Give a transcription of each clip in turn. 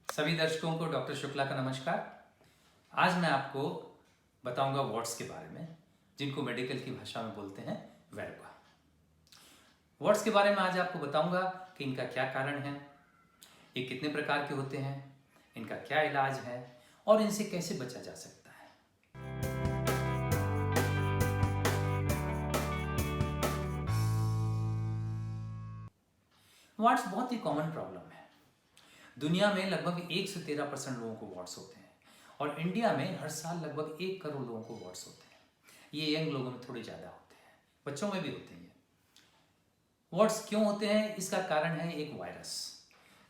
सभी दर्शकों को डॉक्टर शुक्ला का नमस्कार। आज मैं आपको बताऊंगा वॉट्स के बारे में, जिनको मेडिकल की भाषा में बोलते हैं वर्रुका। वॉट्स के बारे में आज आपको बताऊंगा कि इनका क्या कारण है, ये कितने प्रकार के होते हैं, इनका क्या इलाज है और इनसे कैसे बचा जा सकता है। वॉट्स बहुत ही कॉमन प्रॉब्लम है। दुनिया में लगभग 1 से 13% लोगों को वॉट्स होते हैं और इंडिया में हर साल लगभग 1 करोड़ लोगों को वॉट्स होते हैं। ये यंग लोगों में थोड़े ज़्यादा होते हैं, बच्चों में भी होते हैं। वॉट्स क्यों होते हैं, इसका कारण है एक वायरस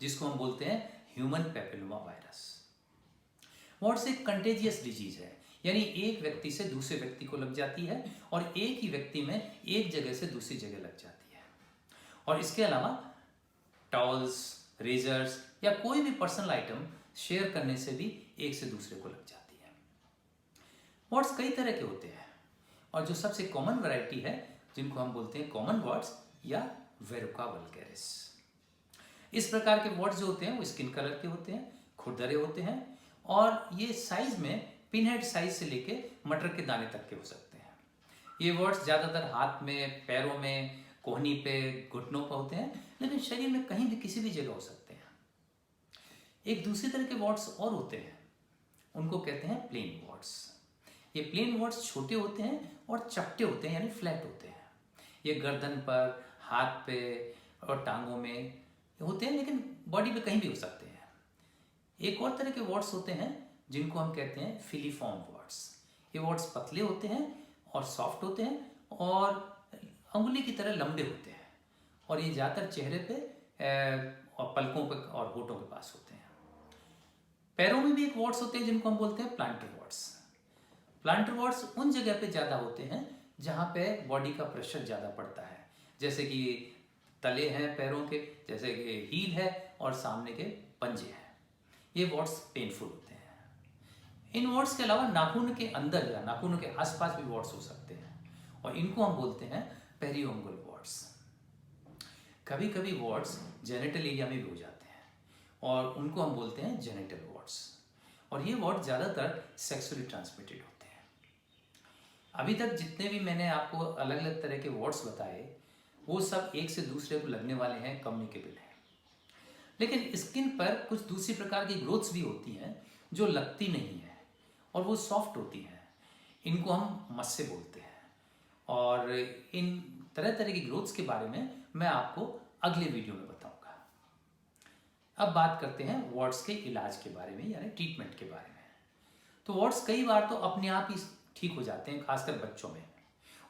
जिसको हम बोलते हैं ह्यूमन पैपिलोमा वायरस। वॉट्स एक कंटेजियस डिजीज है, यानी एक व्यक्ति से दूसरे व्यक्ति को लग जाती है और एक ही व्यक्ति में एक जगह से दूसरी जगह लग जाती है। और इसके अलावा टॉवल्स, रेजर्स या कोई भी पर्सनल आइटम शेयर करने से भी एक से दूसरे को लग जाती है। वॉट्स कई तरह के होते हैं और जो सबसे कॉमन वैरायटी है जिनको हम बोलते हैं कॉमन वॉट्स या वर्रुका वल्गैरिस। इस प्रकार के वॉट्स जो होते हैं वो स्किन कलर के होते हैं, खुरदरे होते हैं और ये साइज में पिनहेड साइज से लेके मटर के दाने तक के हो सकते हैं। ये वॉट्स ज़्यादातर हाथ में, पैरों में, कोहनी पे, घुटनों पर होते हैं, लेकिन शरीर में कहीं भी किसी भी जगह हो सकते हैं। एक दूसरी तरह के वॉट्स और होते हैं, उनको कहते हैं प्लेन वॉट्स। ये प्लेन वॉट्स छोटे होते हैं और चपटे होते हैं, यानी फ्लैट होते हैं। ये गर्दन पर, हाथ पे और टांगों में होते हैं, लेकिन बॉडी पे कहीं भी हो सकते हैं। एक और तरह के वॉट्स होते हैं जिनको हम कहते हैं फिलीफॉर्म वॉट्स। ये वॉट्स पतले होते हैं और सॉफ्ट होते हैं और अंगुली की तरह लंबे होते हैं और ये ज़्यादातर चेहरे पे और पलकों पे और होठों के पास होते हैं। पैरों में भी एक वॉट्स होते हैं जिनको हम बोलते हैं प्लांटर वॉट्स। प्लांटर वॉट्स उन जगह पे ज़्यादा होते हैं जहाँ पे बॉडी का प्रेशर ज़्यादा पड़ता है, जैसे कि तले हैं पैरों के, जैसे कि हील है और सामने के पंजे हैं। ये वॉट्स पेनफुल होते हैं। इन वॉट्स के अलावा नाखून के अंदर या नाखून के आसपास भी वॉट्स हो सकते हैं और इनको हम बोलते हैं पेरियोंगल वॉट्स। कभी कभी वॉट्स जेनिटल एरिया में भी हो जाते हैं और उनको हम बोलते हैं जेनिटल वॉट्स। और ये वॉट्स ज़्यादातर सेक्सुअली ट्रांसमिटेड होते हैं। अभी तक जितने भी मैंने आपको अलग अलग तरह के वॉट्स बताए वो सब एक से दूसरे को लगने वाले हैं, कम्युनिकेबल हैं। लेकिन स्किन पर कुछ दूसरी प्रकार की ग्रोथ्स भी होती हैं जो लगती नहीं है और वो सॉफ्ट होती हैं। इनको हम मस्से बोलते हैं और इन तरह तरह की ग्रोथ्स के बारे में मैं आपको अगले वीडियो में बताऊंगा। अब बात करते हैं वॉट्स के इलाज के बारे में, यानी ट्रीटमेंट के बारे में। तो वॉट्स कई बार तो अपने आप ही ठीक हो जाते हैं, खासकर बच्चों में,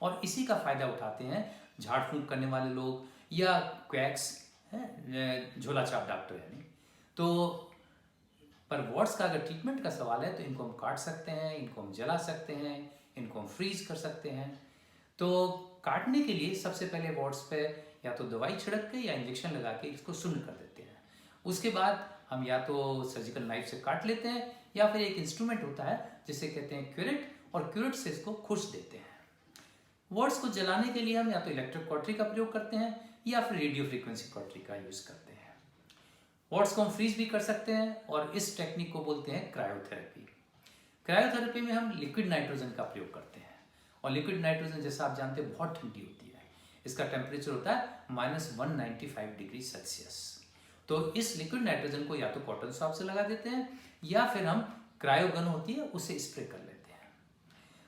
और इसी का फायदा उठाते हैं झाड़ फूंक करने वाले लोग या क्वैक्स हैं, झोला छाप डॉक्टर यानी। तो पर वॉट्स का अगर ट्रीटमेंट का सवाल है तो इनको हम काट सकते हैं, इनको हम जला सकते हैं, इनको हम फ्रीज कर सकते हैं। तो काटने के लिए सबसे पहले वॉट्स पे या तो दवाई छिड़क के या इंजेक्शन लगा के इसको शून्य कर देते हैं। उसके बाद हम या तो सर्जिकल नाइफ से काट लेते हैं या फिर एक इंस्ट्रूमेंट होता है जिसे कहते हैं क्यूरेट, और क्यूरेट से इसको खुश देते हैं। वॉट्स को जलाने के लिए हम या तो इलेक्ट्रिक कॉटरी का प्रयोग करते हैं या फिर रेडियो फ्रीक्वेंसी कॉटरी का यूज करते हैं। वॉट्स को हम फ्रीज भी कर सकते हैं और इस टेक्निक को बोलते हैं क्रायोथेरेपी। क्रायोथेरेपी में हम लिक्विड नाइट्रोजन का प्रयोग करते हैं और लिक्विड नाइट्रोजन जैसा आप जानते हैं बहुत ठंडी होती है। इसका टेम्परेचर होता है -195 डिग्री सेल्सियस। तो इस लिक्विड नाइट्रोजन को या तो कॉटन स्वैब से लगा देते हैं या फिर हम क्रायोगन होती है उससे स्प्रे कर लेते हैं।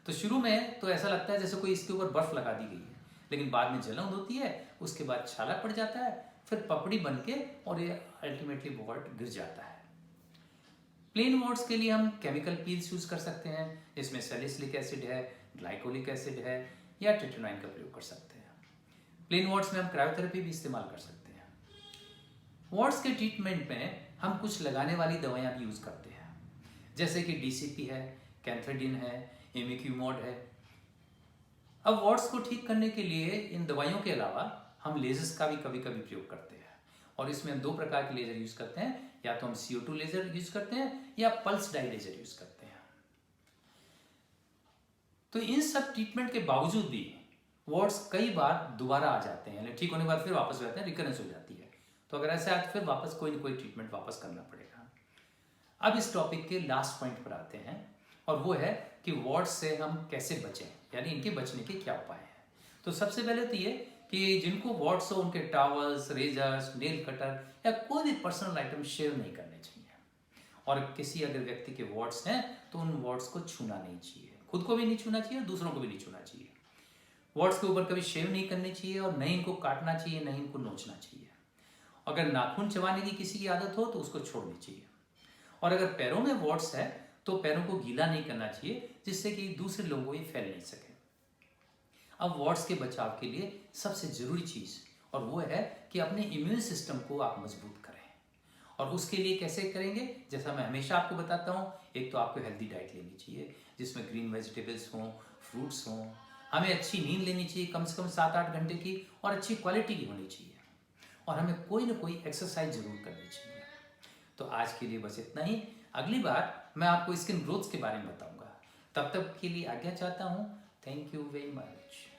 तो शुरू में तो ऐसा लगता है जैसे कोई इसके ऊपर बर्फ लगा दी गई है, लेकिन बाद में जलन होती है, उसके बाद छाला पड़ जाता है, फिर पपड़ी बन के और ये अल्टीमेटली वॉट गिर जाता है। प्लेन वॉट्स के लिए हम केमिकल पील्स यूज कर सकते हैं, इसमें सैलिसिलिक एसिड है, ग्लाइकोलिक एसिड है या ट्रिटिनोइन का प्रयोग कर सकते हैं। प्लेन वॉट्स में हम क्रायोथेरेपी भी इस्तेमाल कर सकते हैं। वॉट्स के ट्रीटमेंट में हम कुछ लगाने वाली दवाइयाँ भी यूज करते हैं, जैसे कि डीसीपी है, कैंथेडिन है, इमिक्यूमोड है। अब वॉट्स को ठीक करने के लिए इन दवाइयों के अलावा हम लेजर्स का भी कभी कभी प्रयोग करते हैं और इसमें हम 2 प्रकार के लेजर यूज करते हैं, या तो हम CO2 लेजर यूज करते हैं या पल्स डाई लेजर यूज करते हैं। तो इन सब ट्रीटमेंट के बावजूद भी वॉट्स कई बार दोबारा आ जाते हैं, ठीक होने के बाद फिर वापस हो जाते हैं, रिकरेंस हो जाती है। तो अगर ऐसा है तो फिर वापस कोई ना कोई ट्रीटमेंट वापस करना पड़ेगा। अब इस टॉपिक के लास्ट पॉइंट पर आते हैं और वो है कि वॉर्ड्स से हम कैसे बचें, यानी इनके बचने के क्या उपाय हैं। तो सबसे पहले तो ये कि जिनको वॉर्ड्स हो उनके टॉवल्स, रेजर्स, नेल कटर या कोई भी पर्सनल आइटम शेयर नहीं करने चाहिए। और किसी अगर व्यक्ति के वॉर्ड्स हैं तो उन वॉर्ड्स को छूना नहीं चाहिए, खुद को भी नहीं छूना चाहिए, दूसरों को भी नहीं छूना चाहिए। वॉर्ड्स के ऊपर कभी शेव नहीं करनी चाहिए और नहीं इनको काटना चाहिए, नहीं इनको नोचना चाहिए। अगर नाखून चबाने की किसी की आदत हो तो उसको छोड़नी चाहिए। और अगर पैरों में वॉर्ड्स है तो पैरों को गीला नहीं करना चाहिए, जिससे कि दूसरे लोगों को ये फैल नहीं सके। अब वॉर्ड्स के बचाव के लिए सबसे जरूरी चीज़ और वो है कि अपने इम्यून सिस्टम को आप मजबूत करें। और उसके लिए कैसे करेंगे, जैसा मैं हमेशा आपको बताता हूँ, एक तो आपको हेल्दी डाइट लेनी चाहिए जिसमें ग्रीन वेजिटेबल्स हों, फ्रूट्स हों। हमें अच्छी नींद लेनी चाहिए, कम से कम 7-8 घंटे की, और अच्छी क्वालिटी की होनी चाहिए। और हमें कोई ना कोई एक्सरसाइज जरूर करनी चाहिए। तो आज के लिए बस इतना ही। अगली बार मैं आपको स्किन ग्रोथ के बारे में बताऊंगा। तब तक के लिए आज्ञा चाहता हूँ। Thank you very much.